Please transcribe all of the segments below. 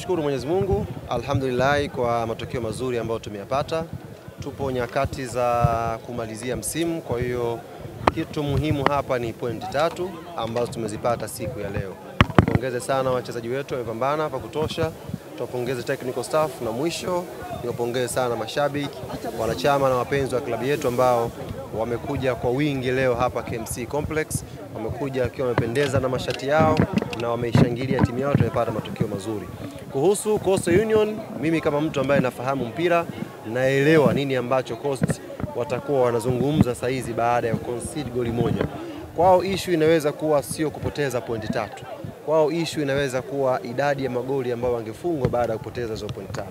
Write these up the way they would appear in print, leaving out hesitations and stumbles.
Tunamshukuru Mwenyezi Mungu, alhamdulillah kwa matokeo mazuri ambayo tumeyapata. Tupo nyakati za kumalizia msimu, kwa hiyo kitu muhimu hapa ni pointi 3 ambazo tumezipata siku ya leo. Tupongeze sana wachezaji wetu, wamepambana pa kutosha. Tupongeze technical staff na mwisho niwapongeze sana mashabiki, wanachama na wapenzi wa klabu yetu ambao wamekuja kwa wingi leo hapa KMC Complex. Wamekuja wakiwa wamependeza na mashati yao na wameishangilia timu yao, tumepata matokeo mazuri. Kuhusu Coastal Union, mimi kama mtu ambaye nafahamu mpira, naelewa nini ambacho Coast watakuwa wanazungumza saa hizi baada ya concede goli moja. Kwao issue inaweza kuwa sio kupoteza pointi 3. Kwao issue inaweza kuwa idadi ya magoli ambayo wangefungwa baada ya kupoteza hizo pointi 3.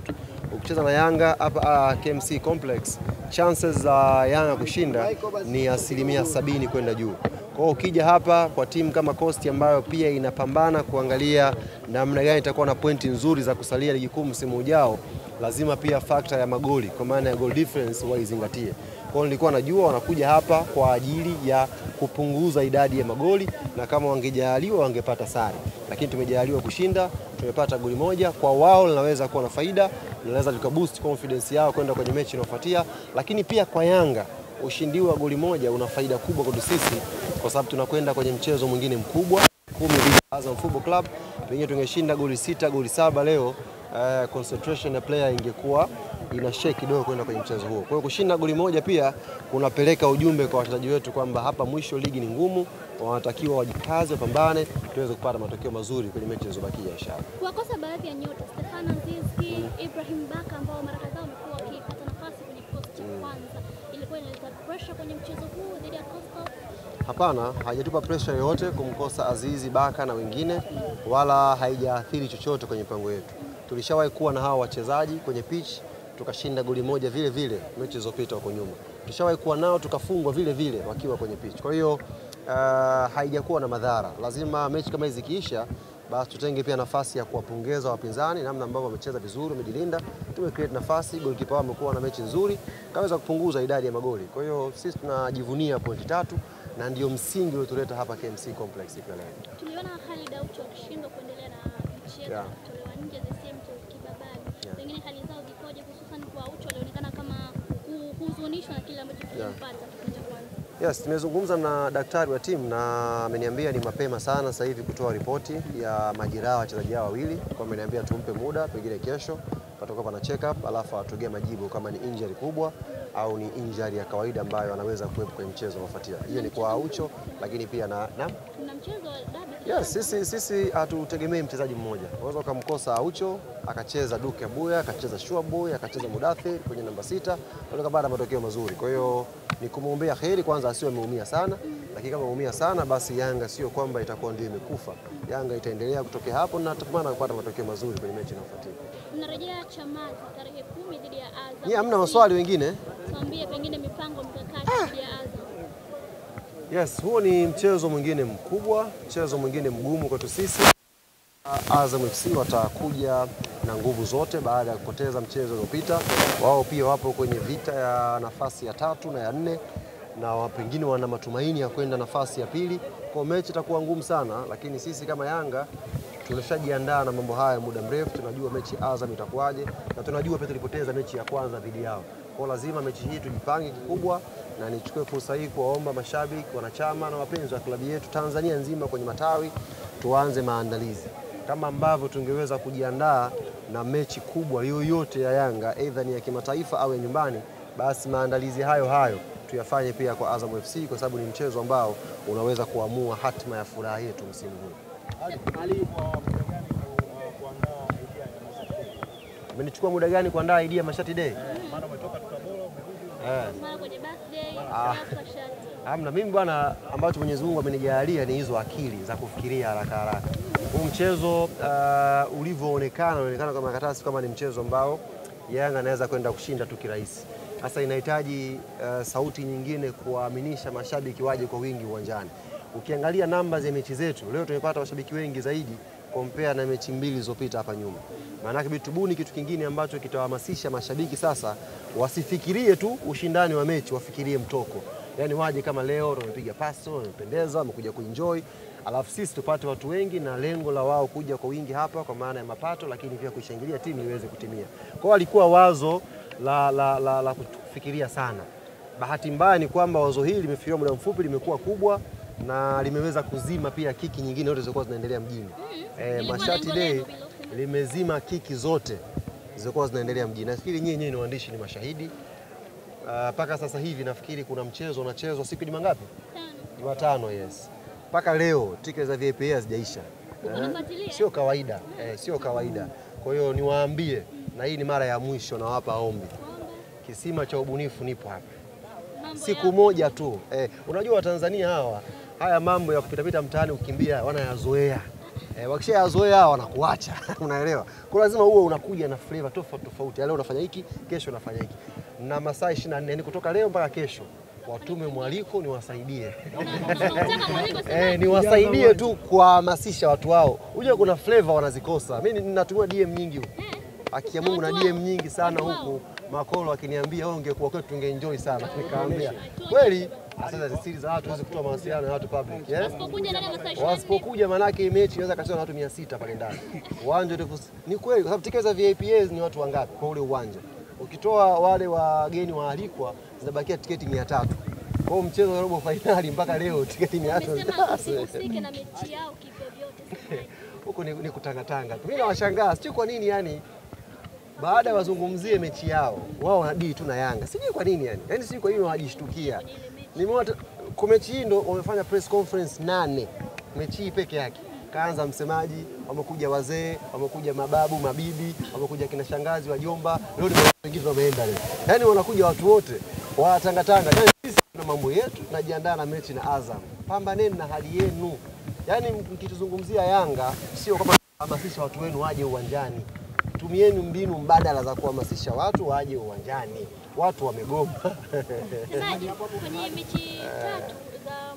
Ukicheza na Yanga hapa KMC Complex, chances za Yanga kushinda ni 70% kwenda juu. Kwa hiyo ukija hapa kwa timu kama Coast ambayo pia inapambana kuangalia namna gani itakuwa na pointi nzuri za kusalia ligi kuu msimu ujao, lazima pia factor ya magoli kwa maana ya goal difference waizingatie. Kwa hiyo nilikuwa najua wanakuja hapa kwa ajili ya kupunguza idadi ya magoli, na kama wangejaliwa wangepata sare. Lakini tumejaliwa kushinda, tumepata goli moja. Kwa wao linaweza kuwa na faida, linaweza likaboost confidence yao kwenda kwenye mechi inayofuatia. Lakini pia kwa Yanga, ushindi wa goli moja una faida kubwa kwa sisi, kwa sababu tunakwenda kwenye mchezo mwingine mkubwa 10 dhidi ya Azam Football Club. Pengine tungeshinda goli 6, goli 7 leo, concentration ya player ingekuwa ina shake kidogo kwenda kwenye mchezo huo. Kwa hiyo kushinda goli moja pia kunapeleka ujumbe kwa wachezaji wetu kwamba hapa mwisho ligi ni ngumu, wanatakiwa wajikaze, wapambane, tuweze kupata matokeo mazuri kwenye mechi zilizobakia inshallah. Kuwakosa baadhi ya nyota Stefano Azizi, Ibrahim Baka ambao mara kadhaa wamekuwa wakipata nafasi kwenye kikosi cha kwanza, ilikuwa inaleta pressure kwenye mchezo huu dhidi ya Coastal? Hapana, haijatupa pressure yoyote kumkosa Azizi, Baka na wengine, wala haijaathiri chochote kwenye mpango yetu. Tulishawahi kuwa na hao wachezaji kwenye pitch, tukashinda goli moja vile vile mechi zilizopita huko nyuma. Tulishawahi kuwa nao tukafungwa vile vile wakiwa kwenye pitch. Kwa hiyo haijakuwa na madhara. Lazima mechi kama hizi zikiisha, basi tutenge pia nafasi ya kuwapongeza wapinzani namna ambavyo wamecheza vizuri, wamejilinda. Tumecreate nafasi, goalkeeper wao amekuwa na mechi nzuri, kaweza kupunguza idadi ya magoli. Kwa hiyo sisi tunajivunia pointi 3 na ndio msingi uliotuleta hapa KMC Complex siku ya leo. Tuliona Khalid Aucho akishindwa kuendelea na mchezo, kutolewa nje the same to Kibabali. Pengine hali zao zikoje, hususan kwa Aucho alionekana kama kuhuzunishwa na kile ambacho kilipata kipindi cha kwanza? Yes, nimezungumza na daktari wa timu na ameniambia ni mapema sana sasa hivi kutoa ripoti ya majeraha wachezaji hao wawili. Kwa ameniambia tumpe muda, pengine kesho patakuwa na check up, alafu atugee majibu kama ni injury kubwa au ni injury ya kawaida ambayo anaweza kuwepo kwenye mchezo unaofuatia. Hiyo ni kwa Aucho, lakini pia na mchezo wa dabi. Yes, sisi hatutegemei mchezaji mmoja. Unaweza ukamkosa Aucho, akacheza Duke Abuya, akacheza Shuaboy, akacheza Mudathir kwenye namba 6, ndio baada matokeo mazuri. Kwa hiyo ni kumwombea kheri kwanza asiwe ameumia sana, lakini kama ameumia sana basi Yanga sio kwamba itakuwa ndio imekufa. Yanga itaendelea kutokea hapo na tutakumana kupata matokeo mazuri kwenye mechi inayofuatia. Tunarejea Chamazi tarehe 10 dhidi ya Azam. Ni hamna maswali wengine? Tuambie pengine mipango mikakati dhidi ya Azam. Yes, huo ni mchezo mwingine mkubwa, mchezo mwingine mgumu kwetu sisi. Azam FC watakuja na nguvu zote baada ya kupoteza mchezo uliopita. Wao pia wapo kwenye vita ya nafasi ya 3 na ya 4 na pengine wana matumaini ya kwenda nafasi ya 2. Kwa mechi itakuwa ngumu sana, lakini sisi kama Yanga tumeshajiandaa na mambo haya muda mrefu. Tunajua mechi Azam itakuwaje na tunajua pia tulipoteza mechi ya kwanza dhidi yao. Kwa lazima mechi hii tujipange kikubwa, na nichukue fursa hii kuwaomba mashabiki, wanachama na wapenzi wa klabu yetu Tanzania nzima kwenye matawi, tuanze maandalizi. Kama ambavyo tungeweza kujiandaa na mechi kubwa yoyote ya Yanga, aidha ni ya kimataifa au ya nyumbani, basi maandalizi hayo tuyafanye pia kwa Azam FC, kwa sababu ni mchezo ambao unaweza kuamua hatima ya furaha yetu msimu huu. Umenichukua muda gani kuandaa idea Mashati Day? Maana umetoka Tabora mara kwenye birthday, shati. Hamna, mimi bwana, ambacho Mwenyezi Mungu amenijalia ni hizo akili za kufikiria haraka. Huu mchezo ulivyoonekana unaonekana kama karatasi kama ni mchezo ambao Yanga anaweza kwenda kushinda tu kirahisi. Sasa inahitaji sauti nyingine kuwaaminisha mashabiki waje kwa wingi uwanjani. Ukiangalia namba za mechi zetu, leo tumepata washabiki wengi zaidi compare na mechi 2 zilizopita hapa nyuma. Maana yake bitubuni kitu kingine ambacho kitawahamasisha mashabiki sasa wasifikirie tu ushindani wa mechi, wafikirie mtoko. Yaani waje kama leo tumepiga paso, wamependeza, wamekuja kuenjoy. alafu sisi tupate watu wengi na lengo la wao kuja kwa wingi hapa kwa maana ya mapato, lakini pia kuishangilia timu iweze kutimia. Kwa hiyo alikuwa wazo la kufikiria sana. Bahati mbaya ni kwamba wazo hili limefikiwa muda mfupi, limekuwa kubwa na limeweza kuzima pia kiki nyingine zote zilizokuwa zinaendelea mjini. Mashati Day limezima kiki zote zilizokuwa zinaendelea mjini. Nafikiri nyinyi ni waandishi, ni mashahidi. Paka sasa hivi nafikiri kuna mchezo unachezwa siku ni mangapi? Jumatano, yes. Paka leo tiketi za VIP hazijaisha. Sio kawaida. Sio kawaida. Kwa hiyo niwaambie, na hii ni mara ya mwisho nawapa ombi. Kisima cha ubunifu nipo hapa. Siku moja tu. Unajua Watanzania haya mambo ya kupita mtaani ukimbia wanayazoea. Wakishayazoea wanakuacha. Unaelewa? Kwa lazima uwe unakuja na flavor tofauti. Leo unafanya hiki, kesho unafanya hiki. Na masaa 24 ni kutoka leo mpaka kesho. Watume mwaliko niwasaidie. Niwasaidie tu kuhamasisha watu wao. Unajua kuna flavor wanazikosa. Mimi ninatumia DM nyingi huko. Haki ya Mungu na DM nyingi sana huko. Makolo akiniambia wewe ungekuwa kwetu tungeenjoy sana. Nikaambia kweli sasa siri za watu huwezi kutoa mawasiliano ya watu public. Wasipokuja manake mechi inaweza kachezwa na watu 600 pale ndani. Uwanja ni kweli kwa sababu tiketi za VIPs ni watu wangapi kwa ule uwanja? Ukitoa wale wageni waalikwa zinabakia tiketi 300. Kwa hiyo mchezo wa robo finali mpaka leo tiketi 300. Usike na mechi yao kivyo vyote. Huko ni kutangatanga. Mimi nawashangaa sio kwa nini yani baada ya wazungumzie mechi yao wao wanadili tu na Yanga. Sijui kwa nini yani. Yaani sijui kwa nini wanajishtukia. Nimeona kwa mechi hii ndo wamefanya press conference 8. Mechi hii peke yake. Kaanza msemaji, wamekuja wazee, wamekuja mababu, mabibi, wamekuja kina shangazi, wajomba, leo ni wengine wameenda leo. Yaani wanakuja watu wote, wanatangatanga. Yaani sisi tuna mambo yetu, tunajiandaa na mechi na Azam. Pambaneni na hali yenu. Yaani mkituzungumzia Yanga, sio kama kuhamasisha watu wenu waje uwanjani. Tumieni mbinu mbadala za kuhamasisha watu waje uwanjani. Watu wamegoma. Kwenye mechi 3 za